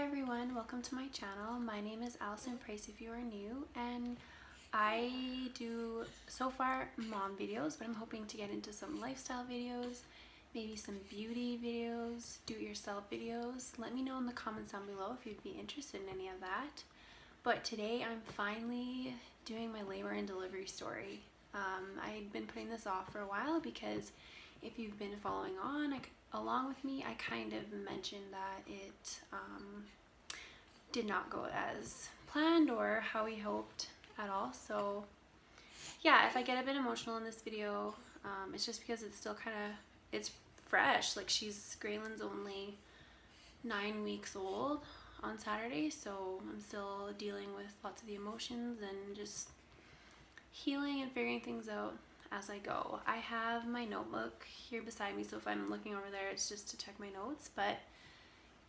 everyone, welcome to my channel. My name is Alison.pricexx if you are new, and I do so far mom videos, but I'm hoping to get into some lifestyle videos, maybe some beauty videos, do-it-yourself videos. Let me know in the comments down below if you'd be interested in any of that. But today I'm finally doing my labor and delivery story. I'd been putting this off for a while because if you've been following along with me, I kind of mentioned that it did not go as planned or how we hoped at all. So yeah, if I get a bit emotional in this video, it's just because it's still it's fresh. Like Graylin's only 9 weeks old on Saturday, so I'm still dealing with lots of the emotions and just healing and figuring things out as I go. I have my notebook here beside me, so if I'm looking over there, it's just to check my notes. But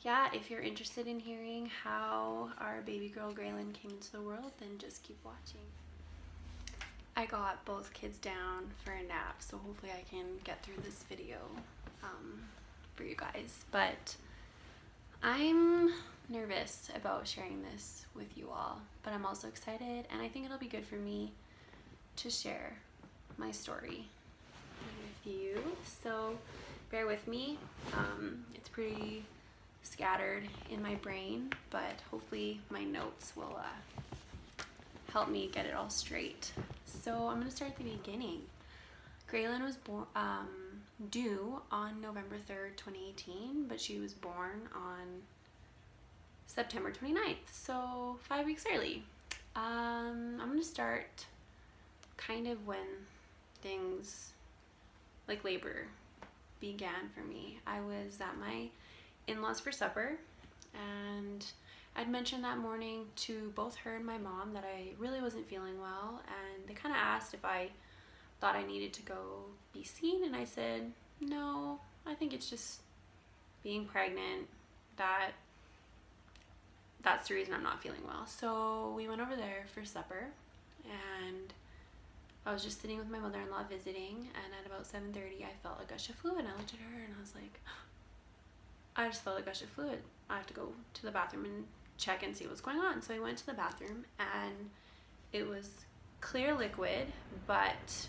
yeah, if you're interested in hearing how our baby girl Graylin came into the world, then just keep watching. I got both kids down for a nap, so hopefully I can get through this video for you guys. But I'm nervous about sharing this with you all, but I'm also excited, and I think it'll be good for me to share my story with you. So bear with me. It's pretty scattered in my brain, but hopefully my notes will help me get it all straight. So I'm gonna start at the beginning. Graylin was due on November 3rd, 2018, but she was born on September 29th, so 5 weeks early. I'm gonna start kind of when things like labor began for me. I was at my in-laws for supper, and I'd mentioned that morning to both her and my mom that I really wasn't feeling well, and they kind of asked if I thought I needed to go be seen, and I said no, I think it's just being pregnant, that's the reason I'm not feeling well. So we went over there for supper, and I was just sitting with my mother-in-law visiting, and at about 7:30 I felt a gush of fluid, and I looked at her and I was like, I just felt a gush of fluid. I have to go to the bathroom and check and see what's going on. So I went to the bathroom, and it was clear liquid, but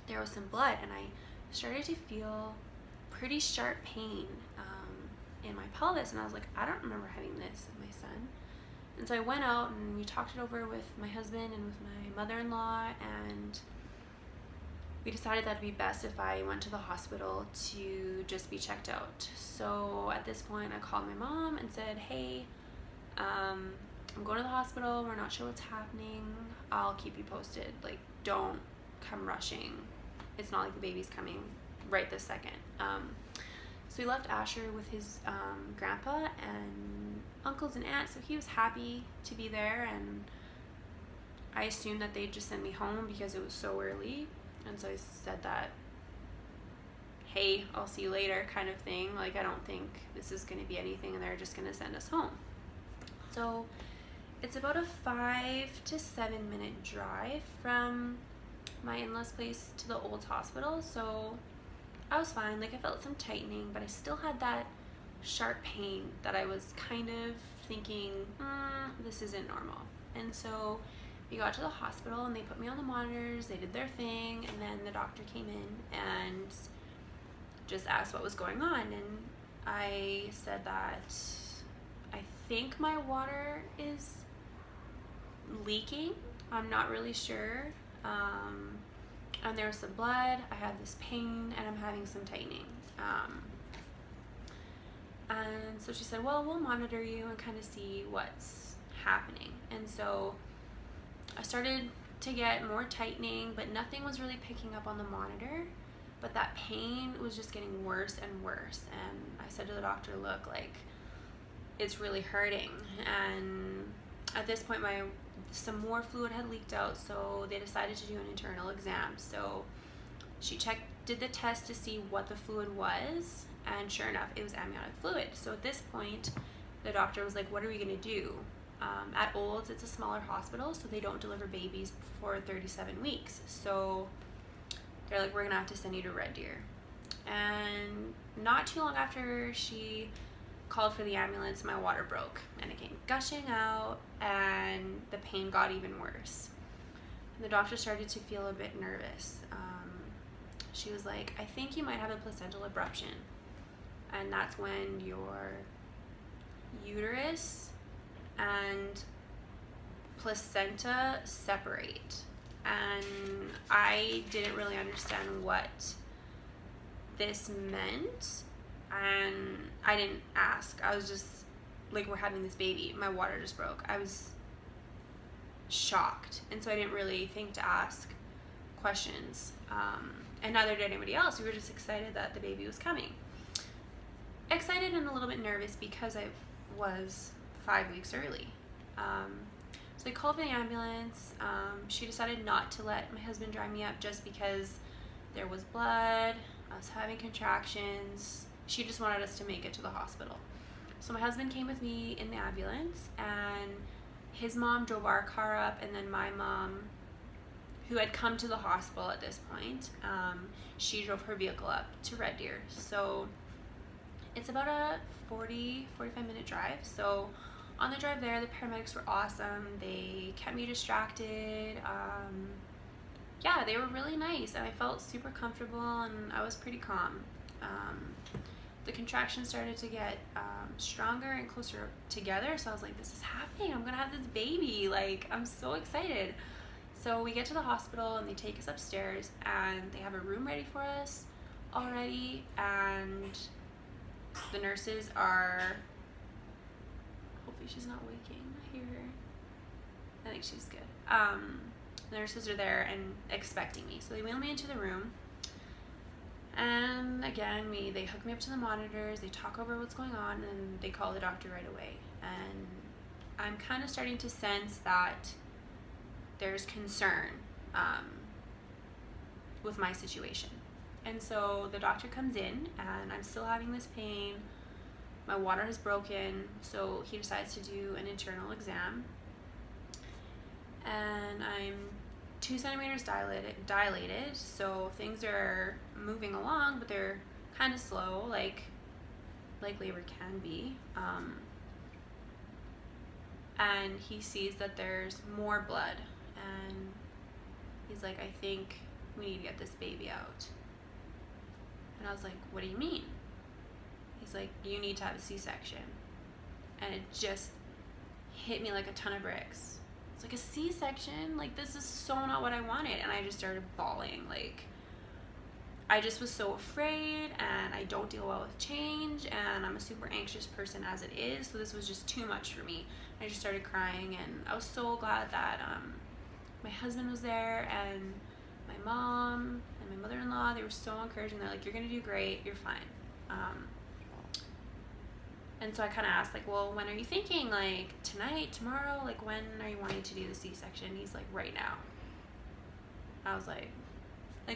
there was some blood, and I started to feel pretty sharp pain in my pelvis, and I was like, I don't remember having this with my son. And so I went out and we talked it over with my husband and with my mother-in-law, and we decided that it'd be best if I went to the hospital to just be checked out. So at this point I called my mom and said, hey, I'm going to the hospital, we're not sure what's happening, I'll keep you posted, like don't come rushing, it's not like the baby's coming right this second. So we left Asher with his grandpa and uncles and aunts, so he was happy to be there, and I assumed that they'd just send me home because it was so early. And so I said that, hey, I'll see you later kind of thing, like I don't think this is going to be anything and they're just going to send us home. So it's about a 5 to 7 minute drive from my in-laws place to the old hospital, so I was fine. Like I felt some tightening, but I still had that sharp pain that I was kind of thinking, this isn't normal. And so we got to the hospital and they put me on the monitors, they did their thing, and then the doctor came in and just asked what was going on, and I said that I think my water is leaking, I'm not really sure, and there was some blood, I had this pain, and I'm having some tightening. And so she said, well, we'll monitor you and kind of see what's happening. And so I started to get more tightening, but nothing was really picking up on the monitor, but that pain was just getting worse and worse. And I said to the doctor, look, like it's really hurting. And at this point some more fluid had leaked out, so they decided to do an internal exam. So she did the test to see what the fluid was, and sure enough, it was amniotic fluid. So at this point, the doctor was like, what are we gonna do? At Olds, it's a smaller hospital, so they don't deliver babies before 37 weeks. So they're like, we're gonna have to send you to Red Deer. And not too long after she called for the ambulance, my water broke and it came gushing out and the pain got even worse. And the doctor started to feel a bit nervous. She was like, I think you might have a placental abruption. And that's when your uterus and placenta separate. And I didn't really understand what this meant, and I didn't ask. I was just like, we're having this baby, my water just broke. I was shocked, and so I didn't really think to ask questions, and neither did anybody else. We were just excited that the baby was coming. Excited and a little bit nervous because I was 5 weeks early. So I called for the ambulance. She decided not to let my husband drive me up just because there was blood, I was having contractions. She just wanted us to make it to the hospital. So my husband came with me in the ambulance, and his mom drove our car up, and then my mom, who had come to the hospital at this point, she drove her vehicle up to Red Deer. So it's about a 45 minute drive. So on the drive there, the paramedics were awesome. They kept me distracted. Yeah, they were really nice, and I felt super comfortable, and I was pretty calm. The contractions started to get stronger and closer together, so I was like, this is happening. I'm gonna have this baby. Like, I'm so excited. So we get to the hospital, and they take us upstairs, and they have a room ready for us already, and the nurses are, hopefully she's not waking. I hear her. I think she's good. The nurses are there and expecting me. So they wheel me into the room, and again, they hook me up to the monitors, they talk over what's going on, and they call the doctor right away. And I'm kind of starting to sense that there's concern with my situation. And so the doctor comes in, and I'm still having this pain. My water has broken, so he decides to do an internal exam. And I'm 2 centimeters dilated, so things are moving along, but they're kind of slow, like labor can be. And he sees that there's more blood, and he's like, I think we need to get this baby out. And I was like, what do you mean? He's like, you need to have a C-section. And it just hit me like a ton of bricks. It's like, a C-section? Like, this is so not what I wanted. And I just started bawling. Like, I just was so afraid, and I don't deal well with change, and I'm a super anxious person as it is, so this was just too much for me. I just started crying, and I was so glad that my husband was there, and my mom and my mother-in-law. They were so encouraging. They're like, you're gonna do great, you're fine. And so I kind of asked, like, well, when are you thinking? Like, tonight, tomorrow? Like, when are you wanting to do the C-section? He's like, right now. I was like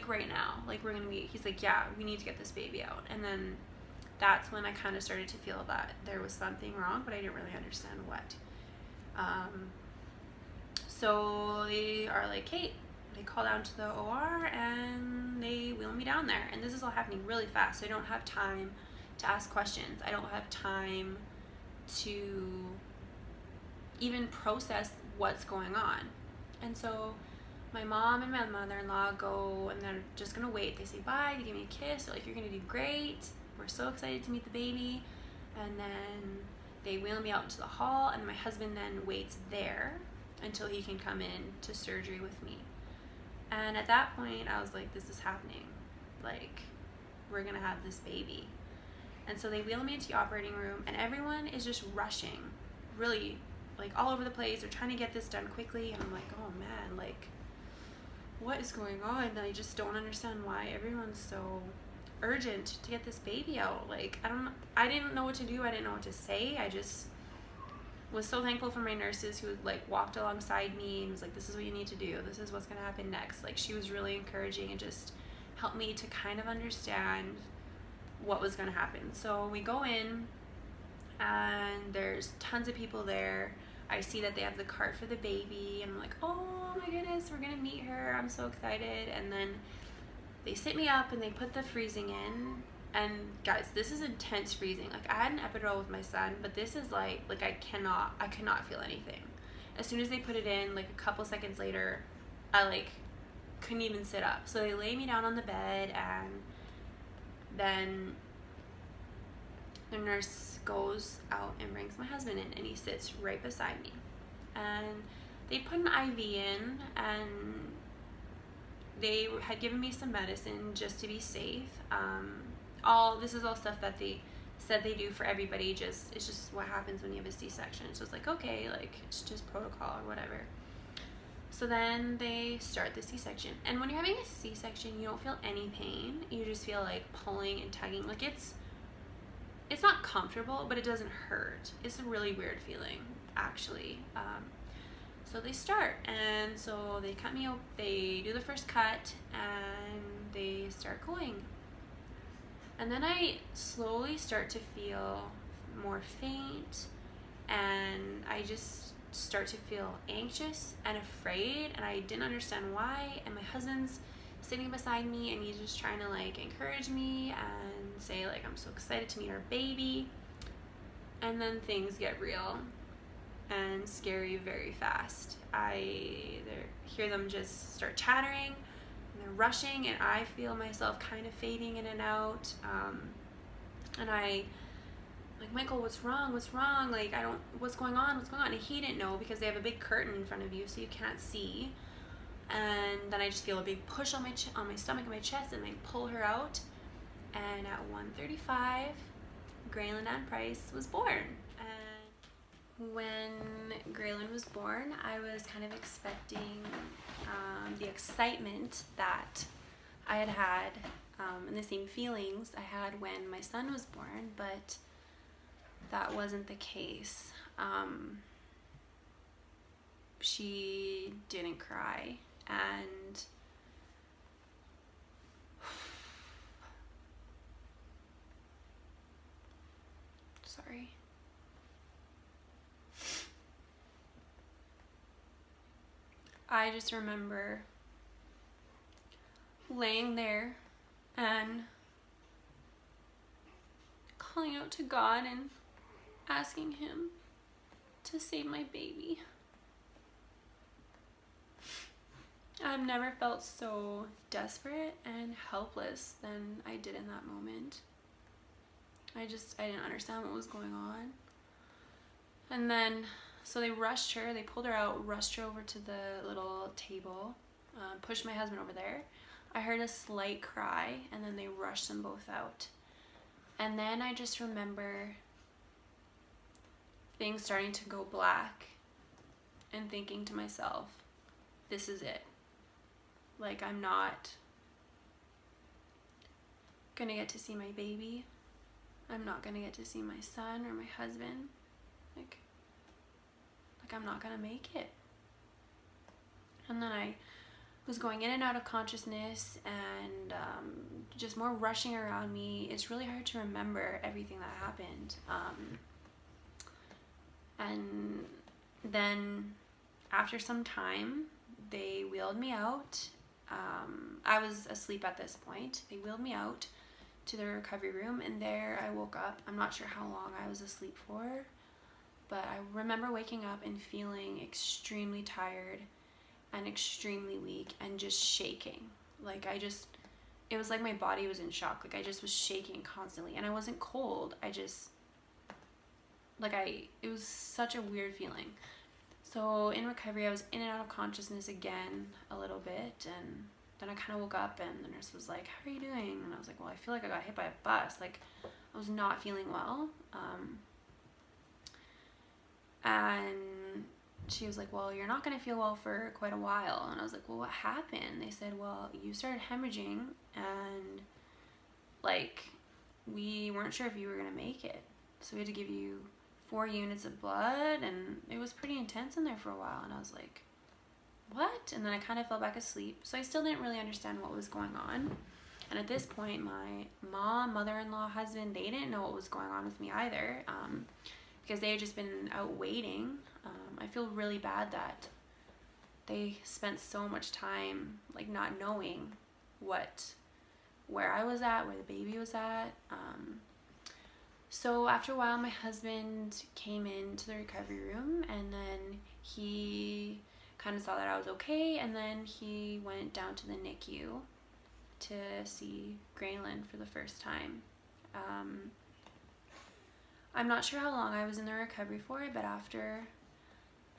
right now, like, we're gonna be, he's like, yeah, we need to get this baby out. And then that's when I kind of started to feel that there was something wrong, but I didn't really understand what. So they are like, Kate, they call down to the OR, and they wheel me down there. And this is all happening really fast, so I don't have time to ask questions. I don't have time to even process what's going on. And so my mom and my mother-in-law go, and they're just gonna wait. They say bye, they give me a kiss. They're like, you're gonna do great. We're so excited to meet the baby. And then they wheel me out into the hall, and my husband then waits there until he can come in to surgery with me. And at that point, I was like, this is happening. Like, we're gonna have this baby. And so they wheel me into the operating room, and everyone is just rushing, really, like, all over the place. They're trying to get this done quickly, and I'm like, oh man, like, what is going on? And I just don't understand why everyone's so urgent to get this baby out. Like, I didn't know what to do. I didn't know what to say. I just was so thankful for my nurses who like walked alongside me and was like, this is what you need to do. This is what's gonna happen next. Like, she was really encouraging and just helped me to kind of understand what was gonna happen. So we go in, and there's tons of people there. I see that they have the cart for the baby, and I'm like, oh my goodness, we're gonna meet her. I'm so excited. And then they sit me up, and they put the freezing in, And guys, this is intense freezing. Like, I had an epidural with my son, but this is like I could not feel anything. As soon as they put it in, like a couple seconds later, I like couldn't even sit up. So they lay me down on the bed, and then the nurse goes out and brings my husband in, and he sits right beside me. And they put an IV in, and they had given me some medicine just to be safe. This is all stuff that they said they do for everybody. It's just what happens when you have a C-section. It's just like, okay, like it's just protocol or whatever. So then they start the C-section, and when you're having a C-section, you don't feel any pain. You just feel like pulling and tugging. Like it's not comfortable, but it doesn't hurt. It's a really weird feeling, actually. So they start, and so they cut me open. They do the first cut, and they start going. And then I slowly start to feel more faint, and I just start to feel anxious and afraid, and I didn't understand why. And my husband's sitting beside me, and he's just trying to like encourage me and say like I'm so excited to meet our baby. And then things get real and scary very fast. I hear them just start chattering, and they're rushing, and I feel myself kind of fading in and out. And I like, Michael, what's wrong? Like, what's going on? And he didn't know, because they have a big curtain in front of you, so you can't see. And then I just feel a big push on my stomach and my chest, and they pull her out. And at 1:35, Graylin Ann Price was born. And when Graylin was born, I was kind of expecting the excitement that I had and the same feelings I had when my son was born, but that wasn't the case. She didn't cry, and sorry. I just remember laying there and calling out to God and asking him to save my baby. I've never felt so desperate and helpless than I did in that moment. I didn't understand what was going on. And then, so they rushed her, they pulled her out, rushed her over to the little table, pushed my husband over there. I heard a slight cry, and then they rushed them both out. And then I just remember things starting to go black and thinking to myself, this is it. Like, I'm not gonna get to see my baby. I'm not gonna get to see my son or my husband. Like I'm not gonna make it. And then I was going in and out of consciousness, and just more rushing around me. It's really hard to remember everything that happened. And then after some time, they wheeled me out. I was asleep at this point. They wheeled me out to the recovery room, and there I woke up. I'm not sure how long I was asleep for, but I remember waking up and feeling extremely tired and extremely weak and just shaking. Like, it was like my body was in shock. Like, I just was shaking constantly, and I wasn't cold. It was such a weird feeling. So in recovery, I was in and out of consciousness again a little bit, and then I kind of woke up, and the nurse was like, how are you doing? And I was like, well, I feel like I got hit by a bus. Like, I was not feeling well. And she was like, well, you're not going to feel well for quite a while. And I was like, well, what happened? They said, well, you started hemorrhaging, and like, we weren't sure if you were going to make it. So we had to give you 4 units of blood, and it was pretty intense in there for a while. And I was like, what? And then I kind of fell back asleep. So I still didn't really understand what was going on. And at this point, my mom, mother-in-law, husband, they didn't know what was going on with me either, because they had just been out waiting. I feel really bad that they spent so much time like not knowing what where I was at, where the baby was at. So after a while, my husband came into the recovery room, and then he kind of saw that I was okay, and then he went down to the NICU to see Graylin for the first time. I'm not sure how long I was in the recovery for, but after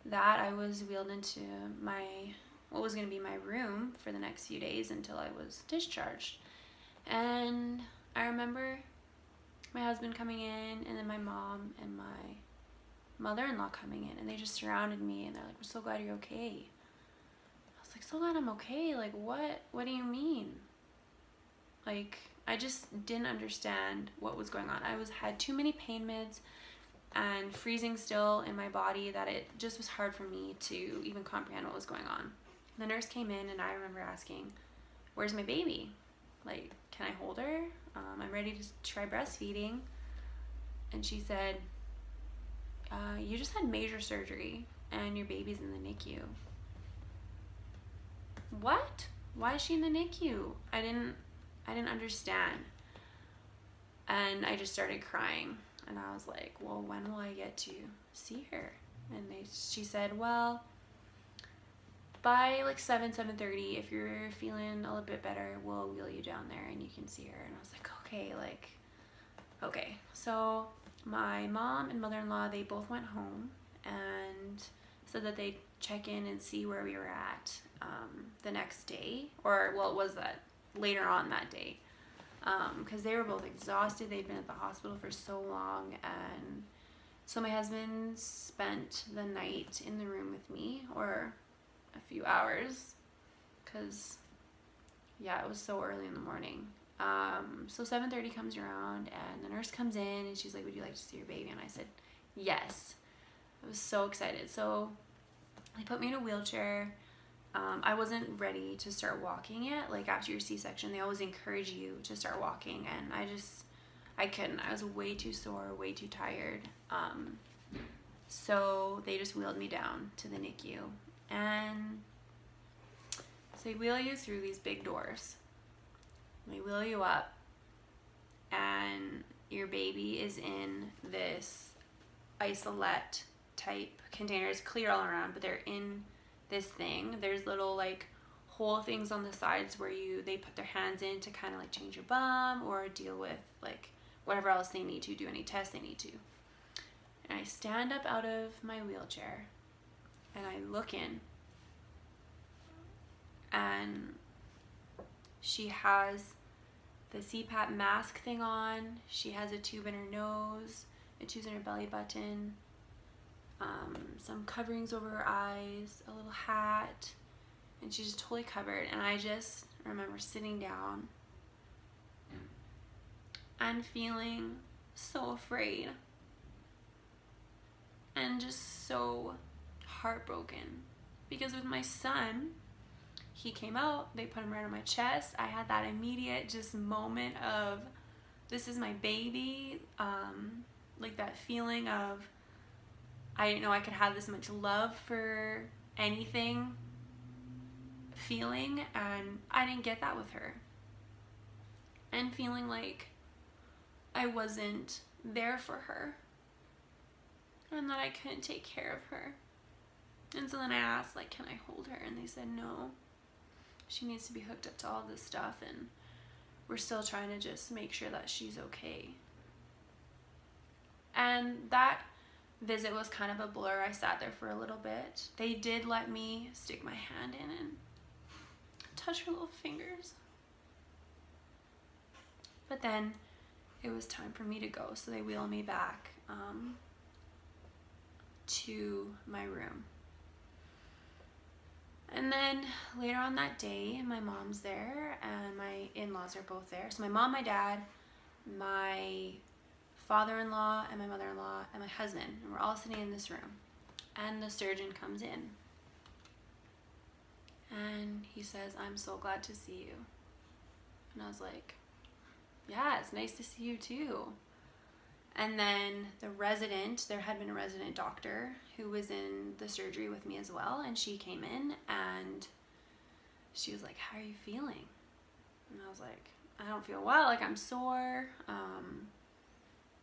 that, I was wheeled into what was going to be my room for the next few days until I was discharged. And I remember my husband coming in, and then my mom and my mother-in-law coming in, and they just surrounded me, and they're like, "We're so glad you're okay." I was like, "So glad I'm okay? Like, what do you mean?" Like, I just didn't understand what was going on. I had too many pain meds and freezing still in my body that it just was hard for me to even comprehend what was going on. The nurse came in, and I remember asking, "Where's my baby? Like, can I hold her? I'm ready to try breastfeeding." And she said, "You just had major surgery, and your baby's in the NICU." What? Why is she in the NICU? I didn't understand. And I just started crying, and I was like, "Well, when will I get to see her?" And she said, "Well, by like 7:30, if you're feeling a little bit better, we'll wheel you down there and you can see her." And I was like, okay. So my mom and mother-in-law, they both went home and said that they'd check in and see where we were at the next day, or well, it was that later on that day, because they were both exhausted. They'd been at the hospital for so long, and so my husband spent the night in the room with me, or a few hours, because yeah, it was so early in the morning. So 7:30 comes around, and the nurse comes in, and she's like, "Would you like to see your baby?" And I said yes. I was so excited. So they put me in a wheelchair. I wasn't ready to start walking yet. Like, after your C-section, they always encourage you to start walking, and I couldn't. I was way too sore, way too tired. So they just wheeled me down to the NICU, and so they wheel you through these big doors. They wheel you up, and your baby is in this isolette type containers, clear all around, but they're in this thing. There's little like hole things on the sides where they put their hands in to kind of like change your bum or deal with like whatever else they need to, do any tests they need to. And I stand up out of my wheelchair, and I look in, and she has the CPAP mask thing on. She has a tube in her nose, a tube in her belly button, some coverings over her eyes, a little hat, and she's just totally covered. And I just remember sitting down and feeling so afraid and just so heartbroken, because with my son, he came out, they put him right on my chest. I had that immediate just moment of, this is my baby. Like that feeling of, I didn't know I could have this much love for anything feeling, and I didn't get that with her. And feeling like I wasn't there for her, and that I couldn't take care of her. And so then I asked, like, "Can I hold her?" And they said no. She needs to be hooked up to all this stuff, and we're still trying to just make sure that she's okay. And that visit was kind of a blur. I sat there for a little bit. They did let me stick my hand in and touch her little fingers. But then it was time for me to go, so they wheeled me back to my room. And then later on that day, my mom's there and my in-laws are both there. So my mom, my dad, my father-in-law, and my mother-in-law, and my husband, and we're all sitting in this room. And the surgeon comes in, and he says, "I'm so glad to see you." And I was like, "Yeah, it's nice to see you too." And then the resident, there had been a resident doctor who was in the surgery with me as well, and she came in and she was like, "How are you feeling?" And I was like, I don't feel well, like I'm sore,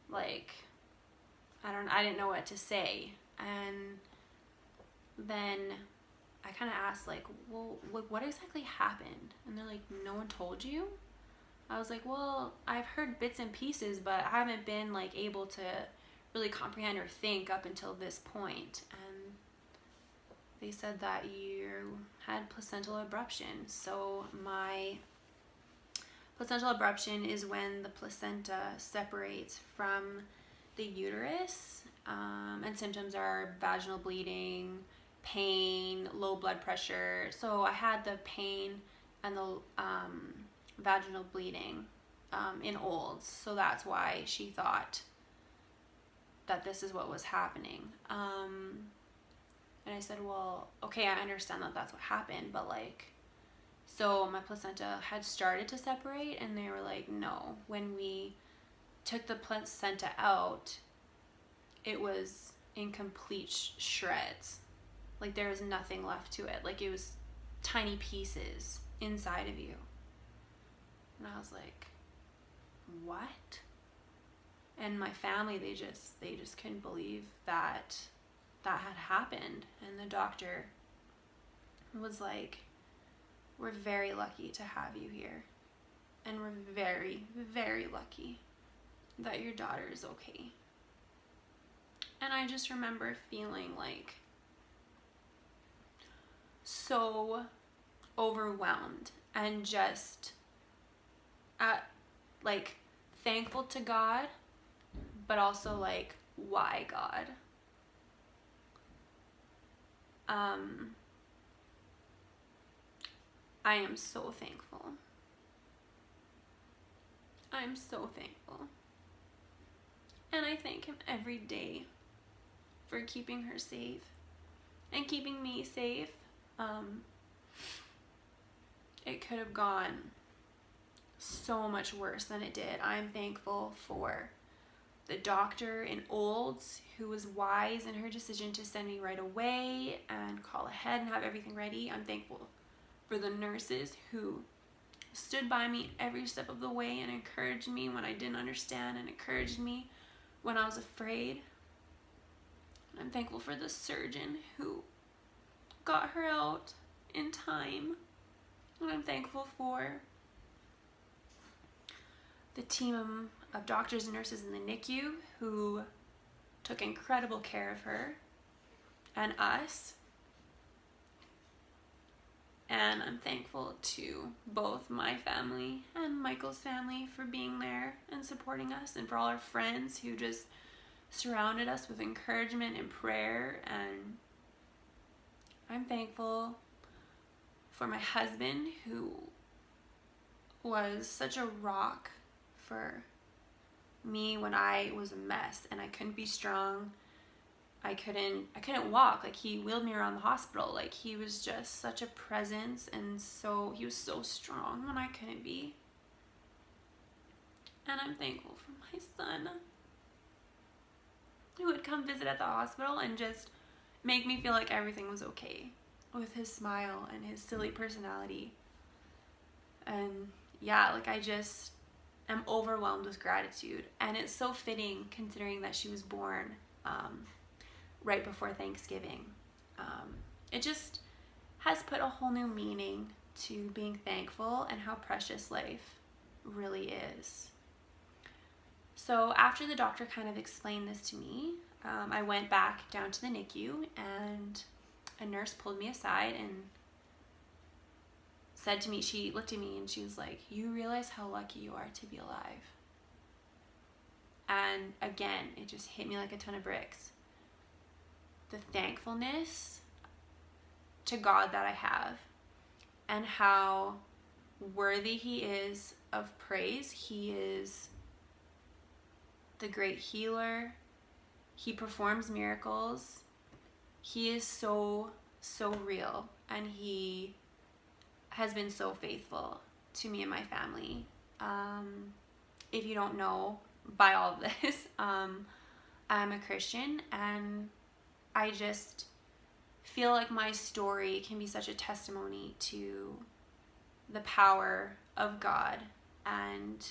like I didn't know what to say. And then I kind of asked, like, well, what exactly happened? And they're like, no one told you? I was like, well, I've heard bits and pieces, but I haven't been like able to really comprehend or think up until this point. And they said that you had placental abruption. So my placental abruption is when the placenta separates from the uterus, and symptoms are vaginal bleeding, pain, low blood pressure. So I had the pain and the vaginal bleeding in Olds, so that's why she thought that this is what was happening. And I said, well, okay, I understand that that's what happened, but like, so my placenta had started to separate, and they were like, no, when we took the placenta out, it was in complete shreds. Like there was nothing left to it. Like it was tiny pieces inside of you. And I was like, what? And my family, they just couldn't believe that that had happened. And the doctor was like, we're very lucky to have you here. And we're very, very lucky that your daughter is okay. And I just remember feeling like so overwhelmed and just like thankful to God, but also like, why God? I am so thankful. I'm so thankful. And I thank him every day for keeping her safe and keeping me safe. It could have gone so much worse than it did. I'm thankful for the doctor in Olds who was wise in her decision to send me right away and call ahead and have everything ready. I'm thankful for the nurses who stood by me every step of the way and encouraged me when I didn't understand and encouraged me when I was afraid. I'm thankful for the surgeon who got her out in time. And I'm thankful for the team of doctors and nurses in the NICU who took incredible care of her and us. And I'm thankful to both my family and Michael's family for being there and supporting us, and for all our friends who just surrounded us with encouragement and prayer. And I'm thankful for my husband, who was such a rock for me when I was a mess and I couldn't be strong. I couldn't walk. Like, he wheeled me around the hospital. Like, he was just such a presence, and he was so strong when I couldn't be. And I'm thankful for my son, who would come visit at the hospital and just make me feel like everything was okay, with his smile and his silly personality. And yeah, like, I just am overwhelmed with gratitude. And it's so fitting considering that she was born right before Thanksgiving. It just has put a whole new meaning to being thankful and how precious life really is. So after the doctor kind of explained this to me, I went back down to the NICU, and a nurse pulled me aside and said to me, she looked at me and she was like, you realize how lucky you are to be alive? And again, it just hit me like a ton of bricks. The thankfulness to God that I have, and how worthy he is of praise. He is the great healer. He performs miracles. He is so, so real, and he has been so faithful to me and my family. If you don't know by all of this, I'm a Christian, and I just feel like my story can be such a testimony to the power of God and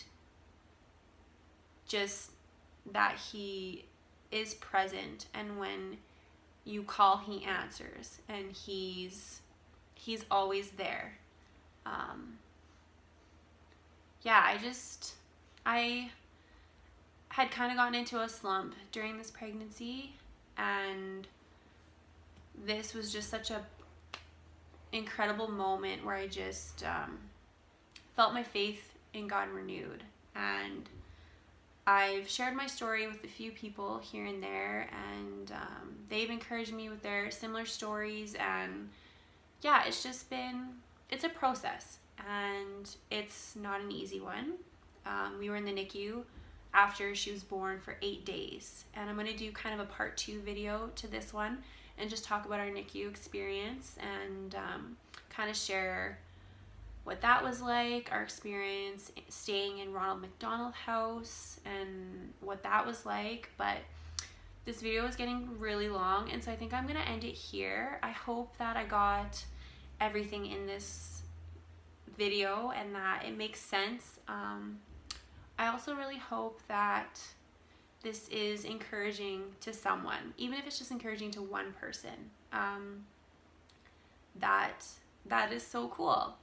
just that he is present, and when you call he answers, and he's always there. Yeah, I had kind of gotten into a slump during this pregnancy, and this was just such a incredible moment where I just felt my faith in God renewed. And I've shared my story with a few people here and there, and they've encouraged me with their similar stories. And yeah, it's a process, and it's not an easy one. We were in the NICU after she was born for 8 days, and I'm going to do kind of a part 2 video to this one and just talk about our NICU experience, and kind of share what that was like, our experience staying in Ronald McDonald House and what that was like. But this video is getting really long, and so I think I'm going to end it here. I hope that I got everything in this video and that it makes sense. I also really hope that this is encouraging to someone, even if it's just encouraging to one person. That is so cool.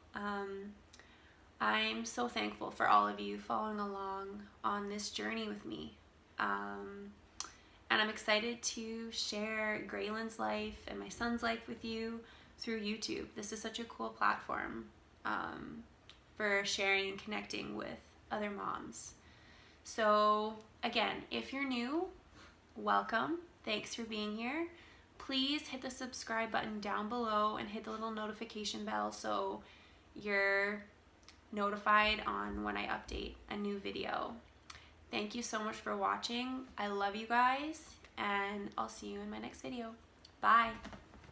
I'm so thankful for all of you following along on this journey with me. And I'm excited to share Graylin's life and my son's life with you through YouTube. This is such a cool platform for sharing and connecting with other moms. So again, if you're new, welcome. Thanks for being here. Please hit the subscribe button down below and hit the little notification bell so you're notified on when I update a new video. Thank you so much for watching. I love you guys, and I'll see you in my next video. Bye.